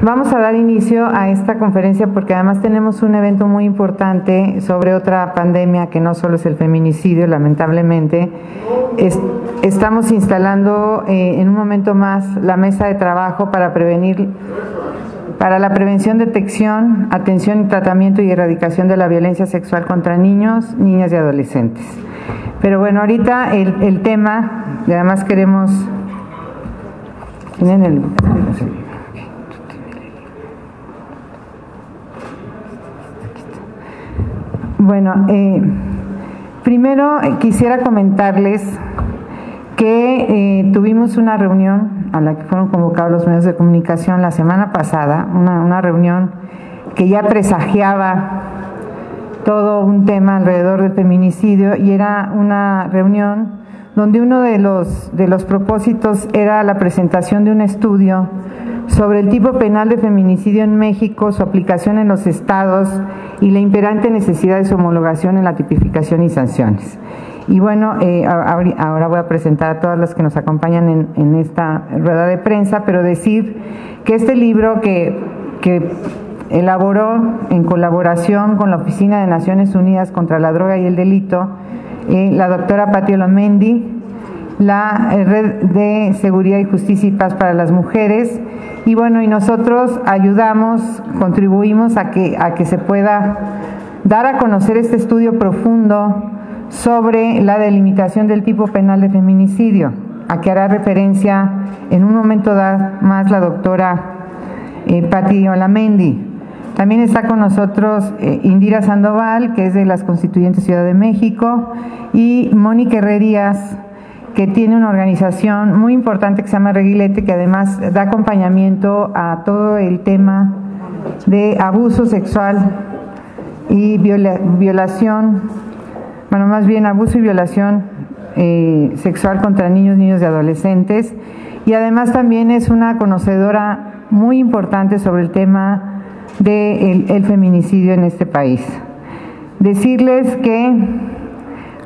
Vamos a dar inicio a esta conferencia porque además tenemos un evento muy importante sobre otra pandemia que no solo es el feminicidio, lamentablemente. Estamos instalando en un momento más la mesa de trabajo para la prevención, detección, atención, tratamiento y erradicación de la violencia sexual contra niños, niñas y adolescentes. Pero bueno, ahorita el tema, y además queremos... ¿Tienen el...? Bueno, primero quisiera comentarles que tuvimos una reunión a la que fueron convocados los medios de comunicación la semana pasada, una reunión que ya presagiaba todo un tema alrededor del feminicidio, y era una reunión donde uno de los propósitos era la presentación de un estudio sobre el tipo penal de feminicidio en México, su aplicación en los estados y la imperante necesidad de su homologación en la tipificación y sanciones. Y bueno, ahora voy a presentar a todas las que nos acompañan en esta rueda de prensa, pero decir que este libro que elaboró en colaboración con la Oficina de Naciones Unidas contra la Droga y el Delito, la doctora Patti Olamendi, la Red de Seguridad y Justicia y Paz para las Mujeres, y bueno, y nosotros ayudamos, contribuimos a que se pueda dar a conocer este estudio profundo sobre la delimitación del tipo penal de feminicidio, a que hará referencia en un momento más la doctora Patti Olamendi. También está con nosotros Indira Sandoval, que es de las Constituyentes Ciudad de México, y Mónica Herrerías, que tiene una organización muy importante que se llama Reguilete, que además da acompañamiento a todo el tema de abuso sexual y violación, bueno, más bien abuso y violación sexual contra niños y adolescentes, y además también es una conocedora muy importante sobre el tema del feminicidio en este país. Decirles que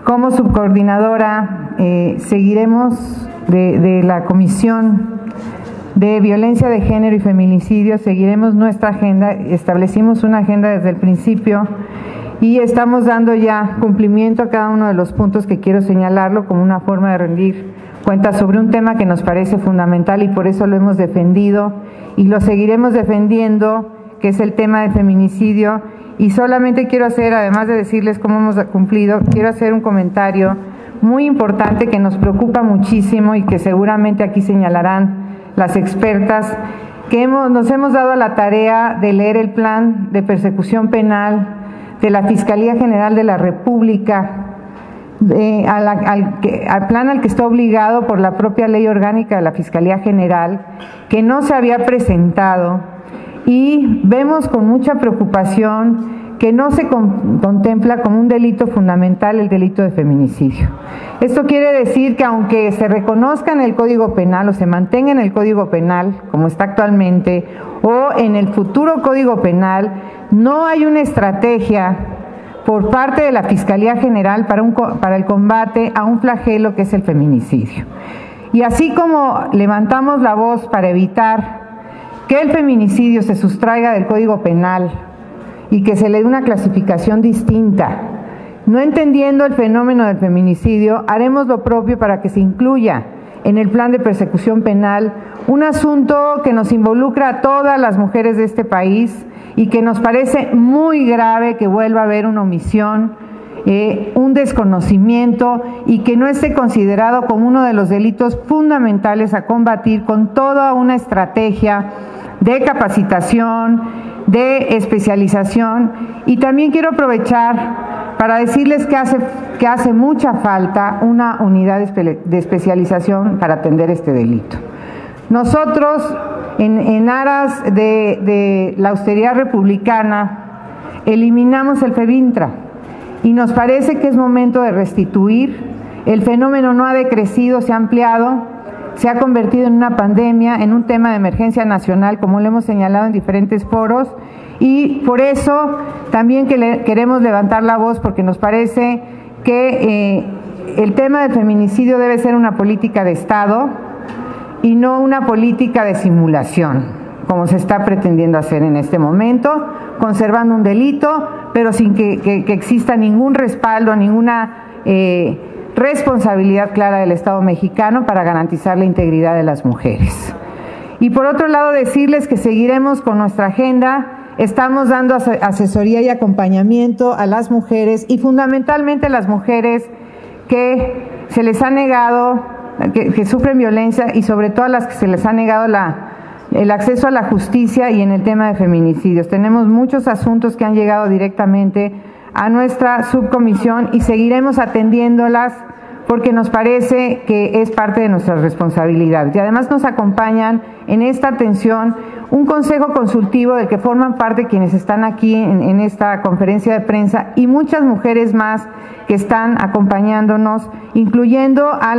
como subcoordinadora seguiremos de la Comisión de Violencia de Género y Feminicidio, seguiremos nuestra agenda, establecimos una agenda desde el principio y estamos dando ya cumplimiento a cada uno de los puntos que quiero señalarlo como una forma de rendir cuentas sobre un tema que nos parece fundamental, y por eso lo hemos defendido y lo seguiremos defendiendo, que es el tema del feminicidio. Y solamente quiero hacer, además de decirles cómo hemos cumplido, quiero hacer un comentario muy importante que nos preocupa muchísimo y que seguramente aquí señalarán las expertas, que nos hemos dado la tarea de leer el plan de persecución penal de la Fiscalía General de la República, al plan al que está obligado por la propia ley orgánica de la Fiscalía General, que no se había presentado. Y vemos con mucha preocupación que no se contempla como un delito fundamental el delito de feminicidio. Esto quiere decir que aunque se reconozca en el Código Penal o se mantenga en el Código Penal como está actualmente o en el futuro Código Penal, no hay una estrategia por parte de la Fiscalía General para el combate a un flagelo que es el feminicidio. Y así como levantamos la voz para evitar que el feminicidio se sustraiga del Código Penal y que se le dé una clasificación distinta, no entendiendo el fenómeno del feminicidio, haremos lo propio para que se incluya en el plan de persecución penal un asunto que nos involucra a todas las mujeres de este país y que nos parece muy grave que vuelva a haber una omisión, un desconocimiento, y que no esté considerado como uno de los delitos fundamentales a combatir con toda una estrategia de capacitación, de especialización. Y también quiero aprovechar para decirles que hace mucha falta una unidad de especialización para atender este delito. Nosotros, en aras de la austeridad republicana, eliminamos el FEVINTRA y nos parece que es momento de restituir. El fenómeno no ha decrecido, se ha ampliado, se ha convertido en una pandemia, en un tema de emergencia nacional, como lo hemos señalado en diferentes foros, y por eso también queremos levantar la voz, porque nos parece que el tema del feminicidio debe ser una política de Estado y no una política de simulación. como se está pretendiendo hacer en este momento, conservando un delito, pero sin que exista ningún respaldo, ninguna responsabilidad clara del Estado mexicano para garantizar la integridad de las mujeres. Y por otro lado, decirles que seguiremos con nuestra agenda. Estamos dando asesoría y acompañamiento a las mujeres y fundamentalmente a las mujeres que se les ha negado, que sufren violencia, y sobre todo a las que se les ha negado el acceso a la justicia, y en el tema de feminicidios. Tenemos muchos asuntos que han llegado directamente a nuestra subcomisión y seguiremos atendiéndolas porque nos parece que es parte de nuestras responsabilidades. Y además nos acompañan en esta atención un consejo consultivo del que forman parte quienes están aquí en esta conferencia de prensa y muchas mujeres más que están acompañándonos, incluyendo a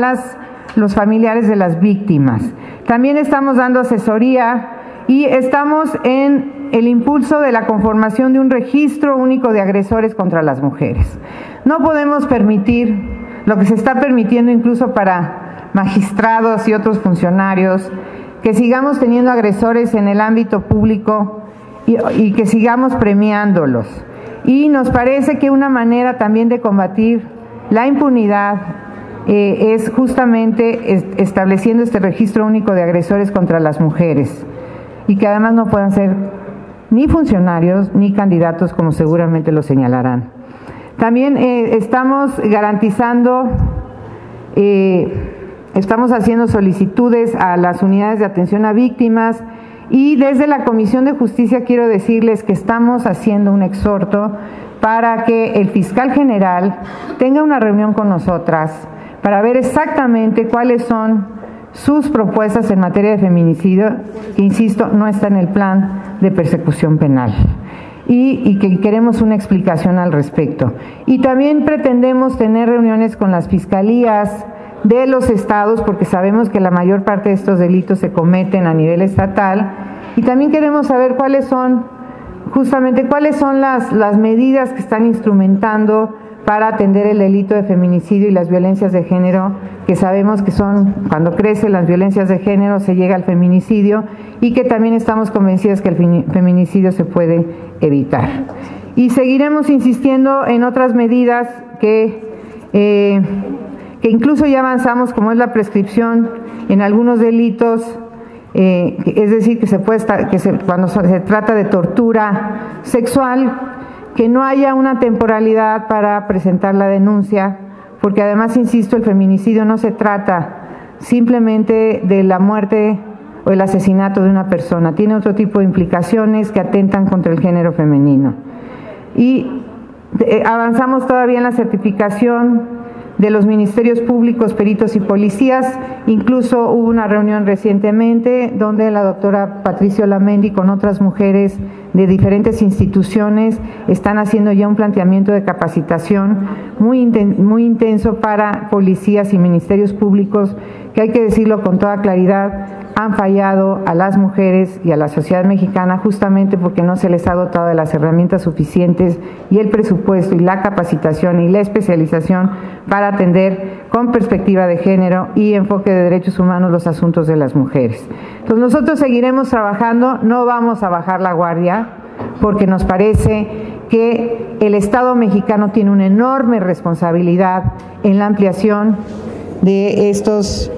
los familiares de las víctimas. También estamos dando asesoría y estamos en el impulso de la conformación de un registro único de agresores contra las mujeres. No podemos permitir lo que se está permitiendo incluso para magistrados y otros funcionarios, que sigamos teniendo agresores en el ámbito público y que sigamos premiándolos. Y nos parece que una manera también de combatir la impunidad es justamente estableciendo este registro único de agresores contra las mujeres, y que además no puedan ser ni funcionarios ni candidatos, como seguramente lo señalarán. También estamos garantizando, estamos haciendo solicitudes a las unidades de atención a víctimas, y desde la Comisión de Justicia quiero decirles que estamos haciendo un exhorto para que el fiscal general tenga una reunión con nosotras para ver exactamente cuáles son sus propuestas en materia de feminicidio, que insisto, no está en el plan de persecución penal. Y que queremos una explicación al respecto. Y también pretendemos tener reuniones con las fiscalías de los estados, porque sabemos que la mayor parte de estos delitos se cometen a nivel estatal, y también queremos saber cuáles son las medidas que están instrumentando para atender el delito de feminicidio y las violencias de género, que sabemos que son, cuando crecen las violencias de género se llega al feminicidio, y que también estamos convencidas que el feminicidio se puede evitar. Y seguiremos insistiendo en otras medidas que incluso ya avanzamos, como es la prescripción en algunos delitos, es decir, cuando se trata de tortura sexual, que no haya una temporalidad para presentar la denuncia, porque además, insisto, el feminicidio no se trata simplemente de la muerte o el asesinato de una persona, tiene otro tipo de implicaciones que atentan contra el género femenino. Y avanzamos todavía en la certificación de los ministerios públicos, peritos y policías. Incluso hubo una reunión recientemente donde la doctora Patricia Olamendi con otras mujeres de diferentes instituciones están haciendo ya un planteamiento de capacitación muy intenso para policías y ministerios públicos, que hay que decirlo con toda claridad, han fallado a las mujeres y a la sociedad mexicana justamente porque no se les ha dotado de las herramientas suficientes y el presupuesto y la capacitación y la especialización para atender con perspectiva de género y enfoque de derechos humanos los asuntos de las mujeres. Entonces nosotros seguiremos trabajando, no vamos a bajar la guardia, porque nos parece que el Estado mexicano tiene una enorme responsabilidad en la ampliación de estos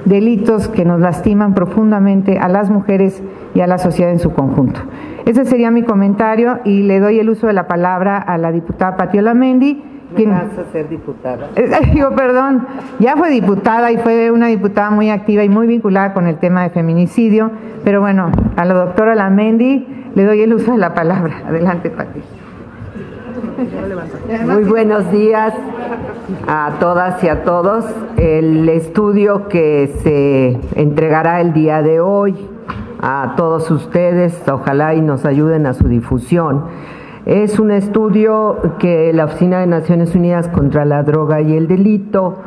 delitos que nos lastiman profundamente a las mujeres y a la sociedad en su conjunto. Ese sería mi comentario y le doy el uso de la palabra a la diputada Pati Olamendi. ¿Me vas a ser diputada? Perdón, ya fue diputada y fue una diputada muy activa y muy vinculada con el tema de feminicidio, pero bueno, a la doctora Olamendi le doy el uso de la palabra. Adelante, Pati. Muy buenos días a todas y a todos. El estudio que se entregará el día de hoy a todos ustedes, ojalá y nos ayuden a su difusión, es un estudio que la Oficina de Naciones Unidas contra la Droga y el Delito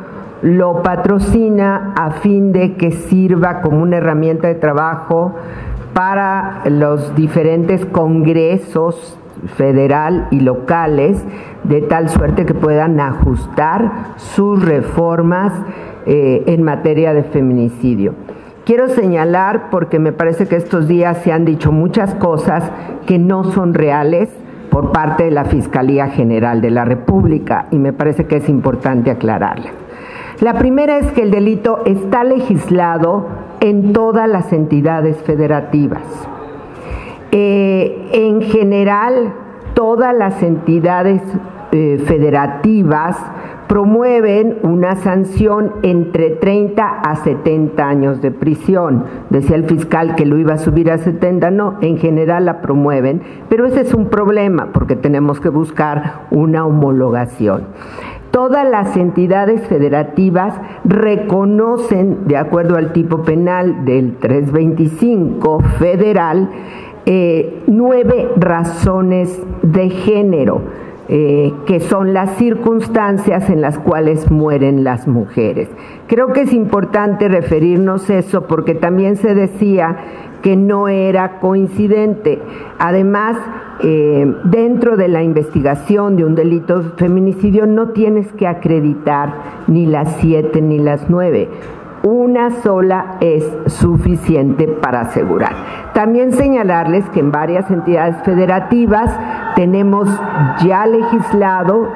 lo patrocina a fin de que sirva como una herramienta de trabajo para los diferentes congresos federal y locales, de tal suerte que puedan ajustar sus reformas en materia de feminicidio. Quiero señalar, porque me parece que estos días se han dicho muchas cosas que no son reales por parte de la Fiscalía General de la República, y me parece que es importante aclararlas. La primera es que el delito está legislado en todas las entidades federativas. En general, todas las entidades federativas promueven una sanción entre 30 a 70 años de prisión. Decía el fiscal que lo iba a subir a 70, no, en general la promueven, pero ese es un problema porque tenemos que buscar una homologación. Todas las entidades federativas reconocen, de acuerdo al tipo penal del 325 federal, 9 razones de género, que son las circunstancias en las cuales mueren las mujeres. Creo que es importante referirnos a eso porque también se decía que no era coincidente. Además, dentro de la investigación de un delito de feminicidio no tienes que acreditar ni las 7 ni las 9. Una sola es suficiente para asegurar. También señalarles que en varias entidades federativas tenemos ya legislado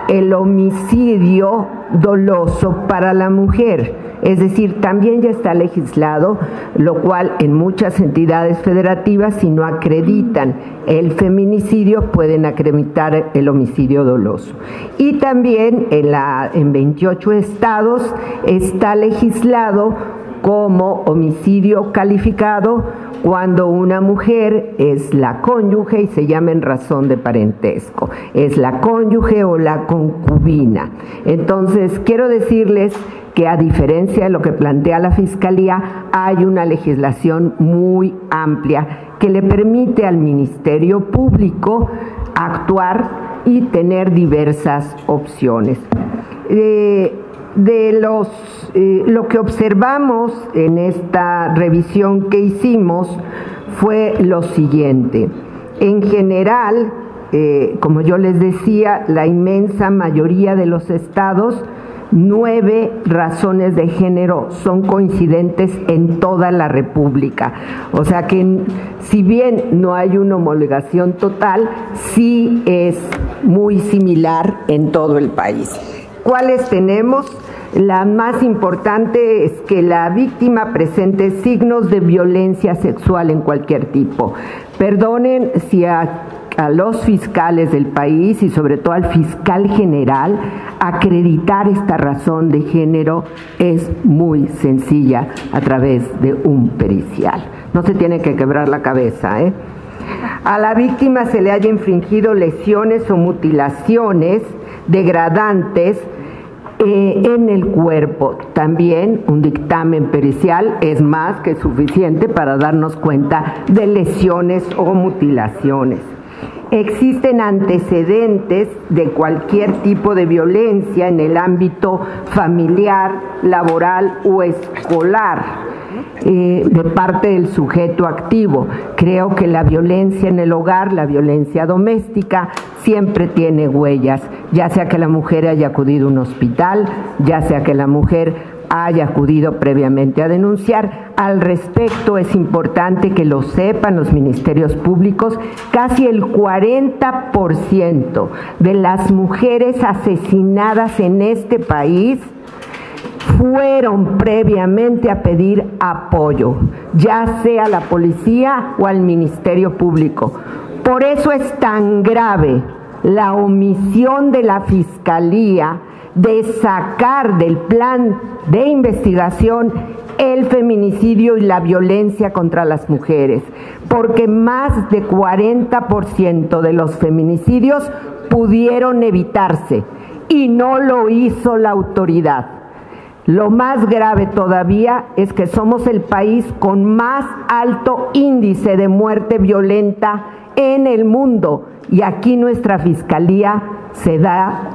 el homicidio doloso para la mujer. Es decir, también ya está legislado, lo cual en muchas entidades federativas, si no acreditan el feminicidio, pueden acreditar el homicidio doloso. Y también en 28 estados está legislado como homicidio calificado cuando una mujer es la cónyuge y se llama en razón de parentesco, es la cónyuge o la concubina. Entonces, quiero decirles que a diferencia de lo que plantea la Fiscalía, hay una legislación muy amplia que le permite al Ministerio Público actuar y tener diversas opciones. Lo que observamos en esta revisión que hicimos fue lo siguiente. En general, como yo les decía, la inmensa mayoría de los estados, 9 razones de género son coincidentes en toda la República. O sea que si bien no hay una homologación total, sí es muy similar en todo el país. ¿Cuáles tenemos? La más importante es que la víctima presente signos de violencia sexual en cualquier tipo. Perdonen si a los fiscales del país y sobre todo al fiscal general, acreditar esta razón de género es muy sencilla a través de un pericial. No se tiene que quebrar la cabeza, ¿eh? A la víctima se le haya infringido lesiones o mutilaciones degradantes en el cuerpo. También un dictamen pericial es más que suficiente para darnos cuenta de lesiones o mutilaciones. Existen antecedentes de cualquier tipo de violencia en el ámbito familiar, laboral o escolar de parte del sujeto activo. Creo que la violencia en el hogar, la violencia doméstica, siempre tiene huellas, ya sea que la mujer haya acudido a un hospital, ya sea que la mujer haya acudido previamente a denunciar. Al respecto, es importante que lo sepan los ministerios públicos, casi el 40% de las mujeres asesinadas en este país fueron previamente a pedir apoyo, ya sea a la policía o al Ministerio Público. Por eso es tan grave la omisión de la Fiscalía de sacar del plan de investigación el feminicidio y la violencia contra las mujeres, porque más de 40% de los feminicidios pudieron evitarse y no lo hizo la autoridad. Lo más grave todavía es que somos el país con más alto índice de muerte violenta en el mundo y aquí nuestra Fiscalía se da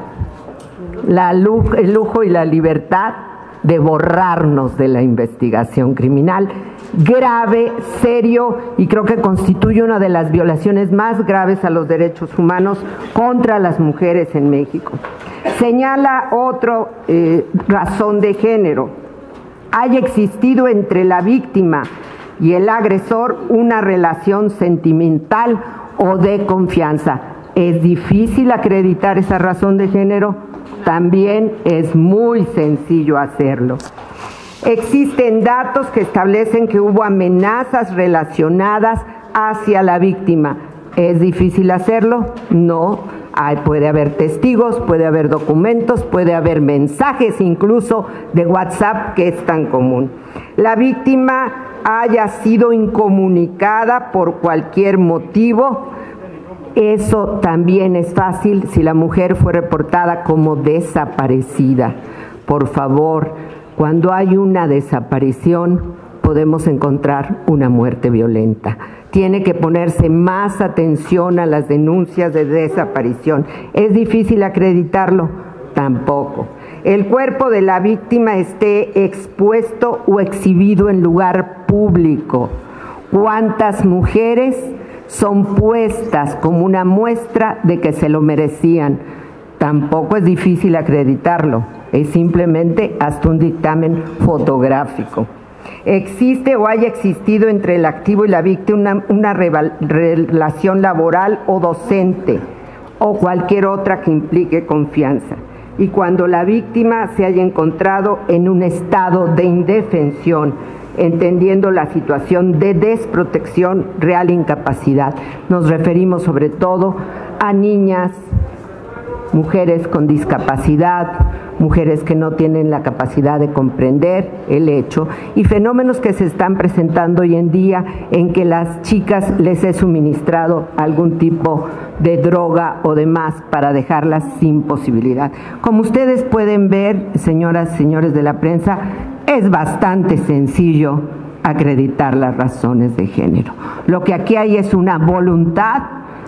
el lujo y la libertad de borrarnos de la investigación criminal. Grave, serio, y creo que constituye una de las violaciones más graves a los derechos humanos contra las mujeres en México. Señala otra razón de género, haya existido entre la víctima y el agresor una relación sentimental o de confianza. ¿Es difícil acreditar esa razón de género? También es muy sencillo hacerlo. Existen datos que establecen que hubo amenazas relacionadas hacia la víctima. ¿Es difícil hacerlo? No. Puede haber testigos, puede haber documentos, puede haber mensajes incluso de WhatsApp, que es tan común. La víctima haya sido incomunicada por cualquier motivo. Eso también es fácil si la mujer fue reportada como desaparecida. Por favor, cuando hay una desaparición, podemos encontrar una muerte violenta. Tiene que ponerse más atención a las denuncias de desaparición. ¿Es difícil acreditarlo? Tampoco. El cuerpo de la víctima esté expuesto o exhibido en lugar público. ¿Cuántas mujeres son puestas como una muestra de que se lo merecían? Tampoco es difícil acreditarlo. Es simplemente hasta un dictamen fotográfico. ¿Existe o haya existido entre el activo y la víctima una relación laboral o docente o cualquier otra que implique confianza? Y cuando la víctima se haya encontrado en un estado de indefensión, entendiendo la situación de desprotección, real incapacidad. Nos referimos sobre todo a niñas, mujeres con discapacidad, mujeres que no tienen la capacidad de comprender el hecho y fenómenos que se están presentando hoy en día en que las chicas les he suministrado algún tipo de droga o demás para dejarlas sin posibilidad. Como ustedes pueden ver, señoras y señores de la prensa, es bastante sencillo acreditar las razones de género. Lo que aquí hay es una voluntad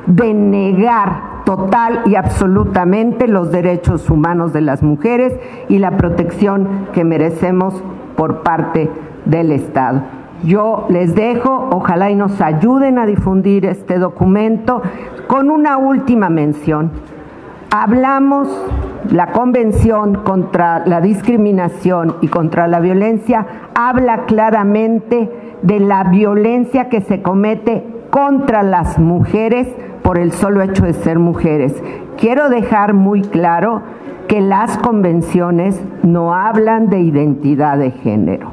de negar total y absolutamente los derechos humanos de las mujeres y la protección que merecemos por parte del Estado. Yo les dejo, ojalá y nos ayuden a difundir este documento con una última mención. Hablamos, la Convención contra la Discriminación y contra la Violencia habla claramente de la violencia que se comete contra las mujeres por el solo hecho de ser mujeres. Quiero dejar muy claro que las convenciones no hablan de identidad de género,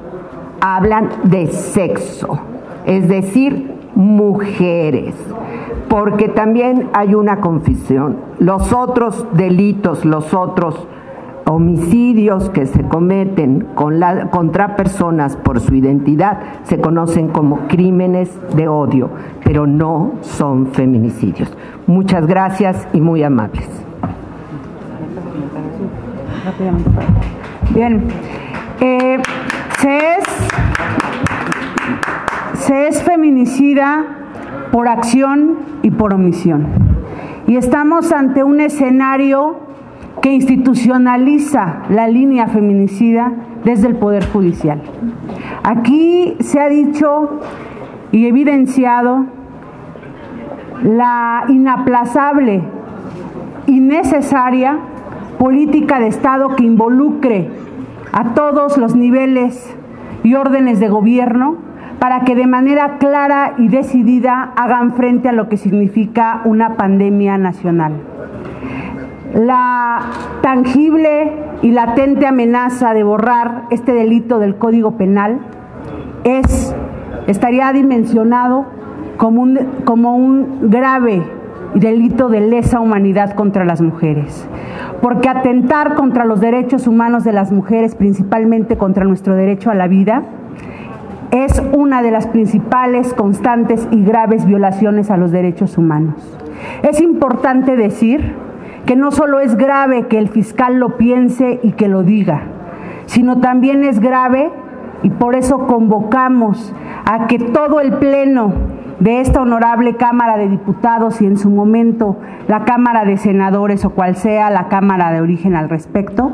hablan de sexo, es decir, mujeres, porque también hay una confusión. Los otros delitos, los otros homicidios que se cometen contra personas por su identidad se conocen como crímenes de odio, pero no son feminicidios. Muchas gracias y muy amables. Bien, se es feminicida por acción y por omisión. Y estamos ante un escenario que institucionaliza la línea feminicida desde el Poder Judicial. Aquí se ha dicho y evidenciado la inaplazable y necesaria política de Estado que involucre a todos los niveles y órdenes de gobierno para que de manera clara y decidida hagan frente a lo que significa una pandemia nacional. La tangible y latente amenaza de borrar este delito del Código Penal estaría dimensionado como un grave delito de lesa humanidad contra las mujeres, porque atentar contra los derechos humanos de las mujeres, principalmente contra nuestro derecho a la vida, es una de las principales, constantes y graves violaciones a los derechos humanos. Es importante decir que no solo es grave que el fiscal lo piense y que lo diga, sino también es grave, y por eso convocamos a que todo el Pleno de esta honorable Cámara de Diputados y en su momento la Cámara de Senadores o cual sea la Cámara de origen al respecto,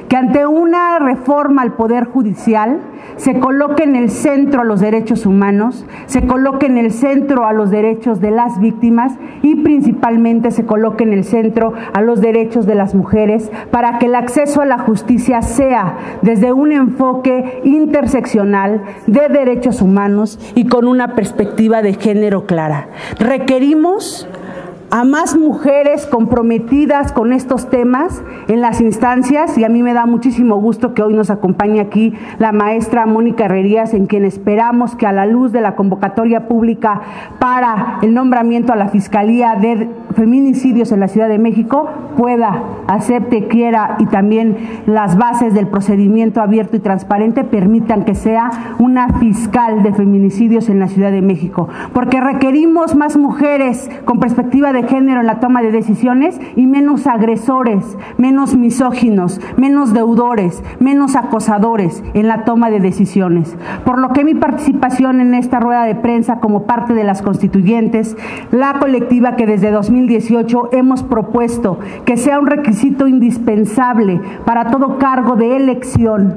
que ante una reforma al Poder Judicial se coloque en el centro a los derechos humanos, se coloque en el centro a los derechos de las víctimas y principalmente se coloque en el centro a los derechos de las mujeres para que el acceso a la justicia sea desde un enfoque interseccional de derechos humanos y con una perspectiva de género clara. Requerimos a más mujeres comprometidas con estos temas en las instancias, y a mí me da muchísimo gusto que hoy nos acompañe aquí la maestra Mónica Herrerías, en quien esperamos que a la luz de la convocatoria pública para el nombramiento a la Fiscalía de Feminicidios en la Ciudad de México pueda, acepte, quiera y también las bases del procedimiento abierto y transparente permitan que sea una fiscal de feminicidios en la Ciudad de México, porque requerimos más mujeres con perspectiva de género en la toma de decisiones y menos agresores, menos misóginos, menos deudores, menos acosadores en la toma de decisiones. Por lo que mi participación en esta rueda de prensa como parte de las constituyentes, la colectiva que desde 2018 hemos propuesto que sea un requisito indispensable para todo cargo de elección,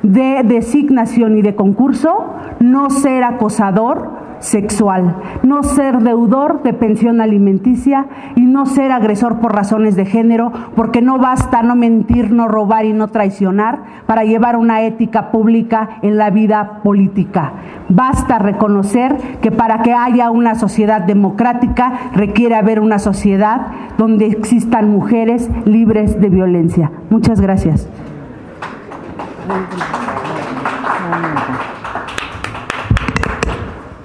de designación y de concurso, no ser acosador sexual, no ser deudor de pensión alimenticia y no ser agresor por razones de género, porque no basta no mentir, no robar y no traicionar para llevar una ética pública en la vida política. Basta reconocer que para que haya una sociedad democrática requiere haber una sociedad donde existan mujeres libres de violencia. Muchas gracias.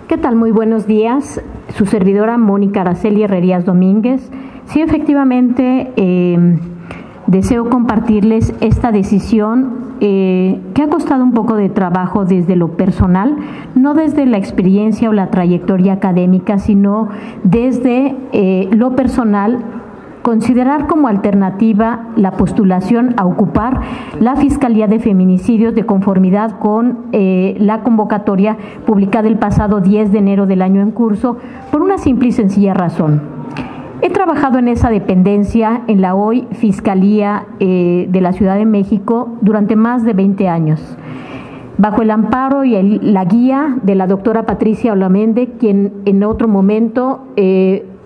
¿Qué tal? Muy buenos días. Su servidora Mónica Araceli Herrerías Domínguez. Sí, efectivamente, deseo compartirles esta decisión que ha costado un poco de trabajo desde lo personal, no desde la experiencia o la trayectoria académica, sino desde lo personal. Considerar como alternativa la postulación a ocupar la Fiscalía de Feminicidios de conformidad con la convocatoria publicada el pasado 10 de enero del año en curso por una simple y sencilla razón. He trabajado en esa dependencia, en la hoy Fiscalía de la Ciudad de México, durante más de 20 años, bajo el amparo y la guía de la doctora Patricia Olamendi, quien en otro momento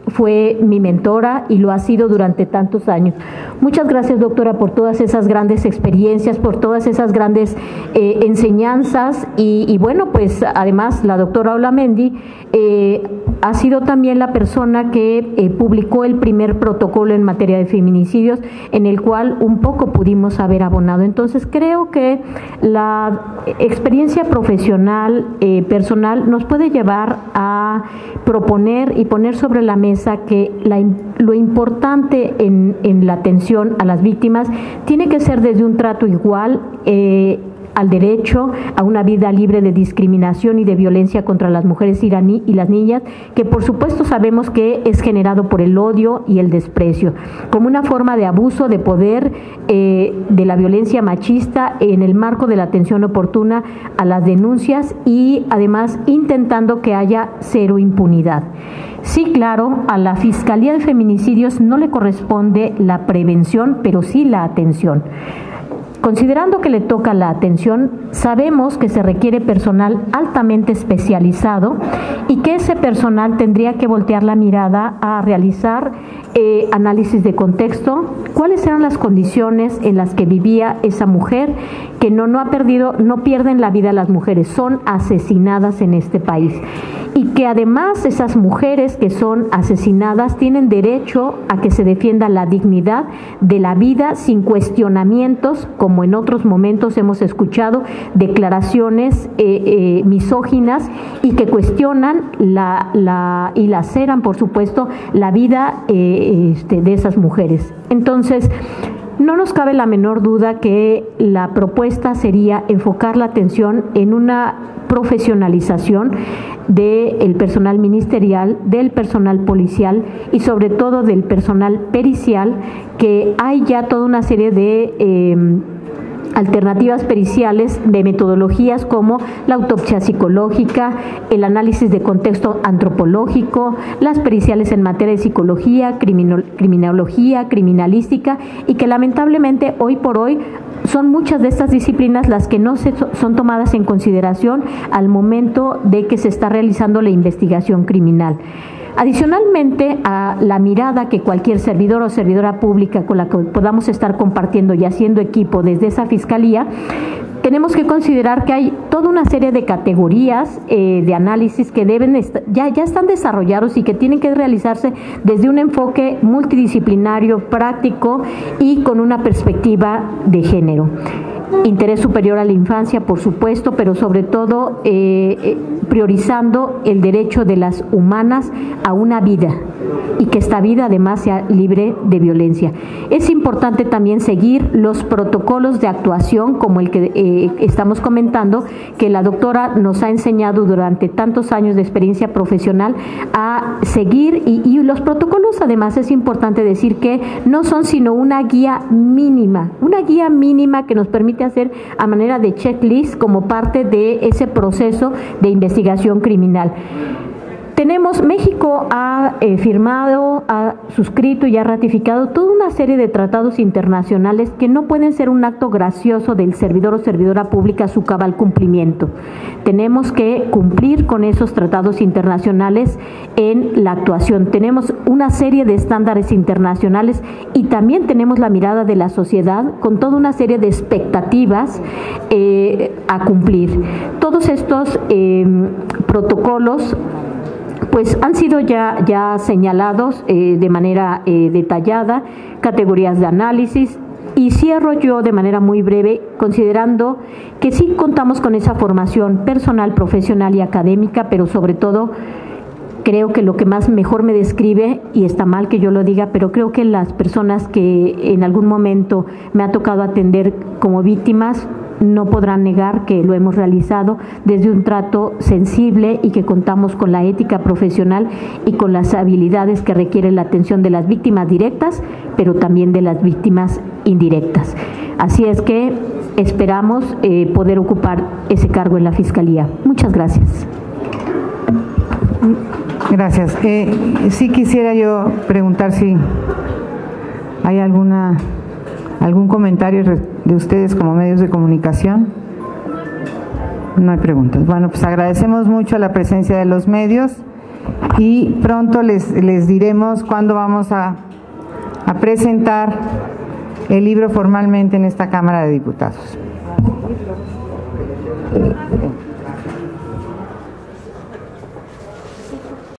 fue mi mentora y lo ha sido durante tantos años. Muchas gracias, doctora, por todas esas grandes experiencias, por todas esas grandes enseñanzas y bueno, pues además la doctora Olamendi ha sido también la persona que publicó el primer protocolo en materia de feminicidios, en el cual un poco pudimos haber abonado. Entonces creo que la experiencia profesional, personal, nos puede llevar a proponer y poner sobre la mesa que lo importante en la atención a las víctimas tiene que ser desde un trato igual al derecho a una vida libre de discriminación y de violencia contra las mujeres y las niñas, que por supuesto sabemos que es generado por el odio y el desprecio, como una forma de abuso de poder de la violencia machista en el marco de la atención oportuna a las denuncias y además intentando que haya cero impunidad. Sí, claro, a la Fiscalía de Feminicidios no le corresponde la prevención, pero sí la atención. Considerando que le toca la atención, sabemos que se requiere personal altamente especializado y que ese personal tendría que voltear la mirada a realizar análisis de contexto, cuáles eran las condiciones en las que vivía esa mujer, que no pierden la vida las mujeres, son asesinadas en este país. Y que además esas mujeres que son asesinadas tienen derecho a que se defienda la dignidad de la vida sin cuestionamientos, como en otros momentos hemos escuchado declaraciones misóginas y que cuestionan y laceran, por supuesto, la vida de esas mujeres. Entonces, no nos cabe la menor duda que la propuesta sería enfocar la atención en una profesionalización del personal ministerial, del personal policial y sobre todo del personal pericial, que hay ya toda una serie de alternativas periciales de metodologías como la autopsia psicológica, el análisis de contexto antropológico, las periciales en materia de psicología, criminología, criminalística, y que lamentablemente hoy por hoy son muchas de estas disciplinas las que no son tomadas en consideración al momento de que se está realizando la investigación criminal. Adicionalmente a la mirada que cualquier servidor o servidora pública con la que podamos estar compartiendo y haciendo equipo desde esa fiscalía, tenemos que considerar que hay toda una serie de categorías de análisis que ya están desarrollados y que tienen que realizarse desde un enfoque multidisciplinario, práctico y con una perspectiva de género. Interés superior a la infancia, por supuesto, pero sobre todo priorizando el derecho de las humanas a una vida y que esta vida además sea libre de violencia. Es importante también seguir los protocolos de actuación como el que estamos comentando, que la doctora nos ha enseñado durante tantos años de experiencia profesional a seguir, y los protocolos además es importante decir que no son sino una guía mínima que nos permite hacer a manera de checklist como parte de ese proceso de investigación criminal. México ha firmado, ha suscrito y ha ratificado toda una serie de tratados internacionales que no pueden ser un acto gracioso del servidor o servidora pública a su cabal cumplimiento. Tenemos que cumplir con esos tratados internacionales en la actuación. Tenemos una serie de estándares internacionales y también tenemos la mirada de la sociedad con toda una serie de expectativas a cumplir. Todos estos protocolos pues han sido ya señalados de manera detallada, categorías de análisis, y cierro yo de manera muy breve considerando que sí contamos con esa formación personal, profesional y académica, pero sobre todo creo que lo que mejor me describe, y está mal que yo lo diga, pero creo que las personas que en algún momento me ha tocado atender como víctimas no podrán negar que lo hemos realizado desde un trato sensible y que contamos con la ética profesional y con las habilidades que requiere la atención de las víctimas directas, pero también de las víctimas indirectas. Así es que esperamos poder ocupar ese cargo en la Fiscalía. Muchas gracias. Gracias. Sí quisiera yo preguntar si hay algún comentario de ustedes como medios de comunicación. No hay preguntas. Bueno, pues agradecemos mucho la presencia de los medios y pronto les diremos cuándo vamos a presentar el libro formalmente en esta Cámara de Diputados.